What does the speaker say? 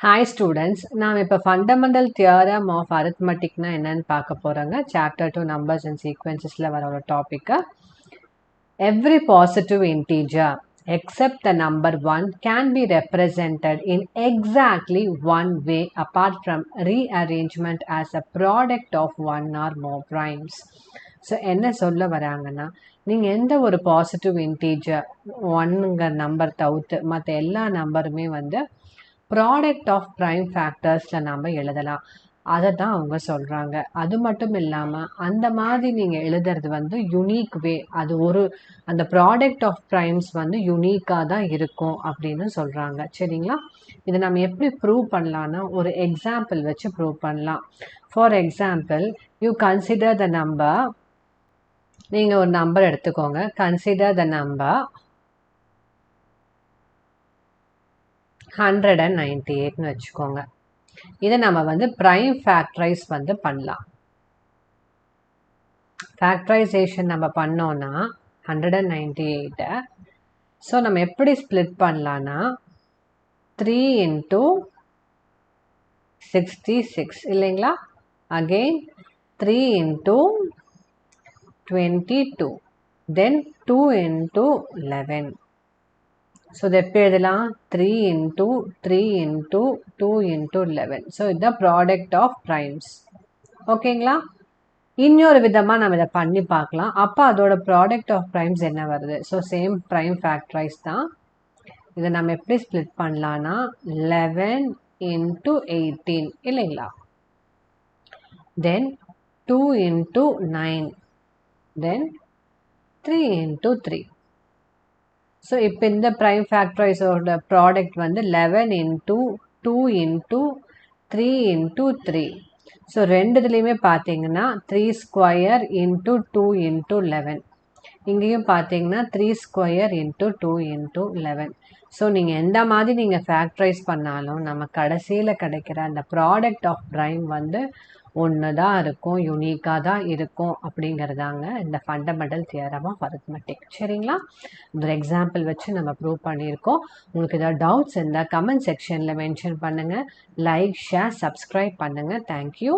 Hi students, நாம் இப்போ fundamental theorem of arithmetic னா என்னன்னு பார்க்க போறோங்க. chapter 2 numbers and sequencesல வர ஒரு topic. Every positive integer except the number 1 can be represented in exactly one way apart from rearrangement as a product of one or more primes. So என்ன சொல்ல வராங்கன்னா, நீங்கள் எந்த ஒரு பாசிட்டிவ் இன்டீஜர் ஒன்னுங்கிற நம்பர் தவிர்த்து மற்ற எல்லா நம்பருமே வந்து ப்ராடக்ட் ஆஃப் ப்ரைம் ஃபேக்டர்ஸில் நம்ம எழுதலாம். அதை தான் அவங்க சொல்கிறாங்க. அது மட்டும் இல்லாமல் அந்த மாதிரி நீங்கள் எழுதுறது வந்து யுனிக் வே, அது ஒரு அந்த ப்ராடக்ட் ஆஃப் ப்ரைம்ஸ் வந்து யுனிக்காக தான் இருக்கும் அப்படின்னு சொல்கிறாங்க. சரிங்களா? இதை நம்ம எப்படி ப்ரூவ் பண்ணலான்னா ஒரு எக்ஸாம்பிள் வச்சு ப்ரூவ் பண்ணலாம். For example, you consider the number, நீங்கள் ஒரு நம்பர் எடுத்துக்கோங்க. கன்சிடர் த நம்பர் 198ன்னு வச்சுக்கோங்க. இதை நம்ம வந்து ப்ரைம் ஃபேக்டரைஸ் வந்து பண்ணலாம். ஃபேக்டரைசேஷன் நம்ம பண்ணோன்னா 198, ஸோ நம்ம எப்படி ஸ்ப்ளிட் பண்ணலான்னா 3 into 66 இல்லைங்களா? அகெயின் 3 into 22, தென் 2 into 11. ஸோ இது எப்படி எழுதலாம்? 3 into 3 into 2 into 11. ஸோ இதுதான் ப்ராடக்ட் ஆஃப் ப்ரைம்ஸ். ஓகேங்களா? இன்னொரு விதமாக நம்ம இதை பண்ணி பார்க்கலாம். அப்போ அதோட ப்ராடக்ட் ஆஃப் ப்ரைம்ஸ் என்ன வருது? ஸோ சேம் ப்ரைம் ஃபேக்டரைஸ் தான். இதை நம்ம எப்படி ஸ்ப்ளிட் பண்ணலான்னா 11 into 18 இல்லைங்களா? தென் 2 into 9, தென் 3 into 3. ஸோ இப்போ இந்த ப்ரைம் ஃபேக்டரைஸோட ப்ராடக்ட் வந்து 11 into 2 into 3 into 3. ஸோ ரெண்டுத்துலேயுமே பார்த்தீங்கன்னா 3 ஸ்கொயர் into 2 into 11. இங்கேயும் பார்த்தீங்கன்னா 3 ஸ்கொயர் into 2 into 11. ஸோ நீங்கள் எந்த மாதிரி நீங்கள் ஃபேக்டரைஸ் பண்ணாலும் நம்ம கடைசியில் கிடைக்கிற அந்த ப்ராடக்ட் ஆஃப் ப்ரைம் வந்து ஒன்று தான் இருக்கும், யூனிக்காக தான் இருக்கும் அப்படிங்கிறதாங்க இந்த ஃபண்டமெண்டல் தியரம் ஆஃப் அரித்மெட்டிக். சரிங்களா? ஒரு எக்ஸாம்பிள் வச்சு நம்ம ப்ரூவ் பண்ணியிருக்கோம். உங்களுக்கு ஏதாவது டவுட்ஸ் இருந்தால் கமெண்ட் செக்ஷனில் மென்ஷன் பண்ணுங்கள். லைக், ஷேர், சப்ஸ்கிரைப் பண்ணுங்கள். தேங்க்யூ.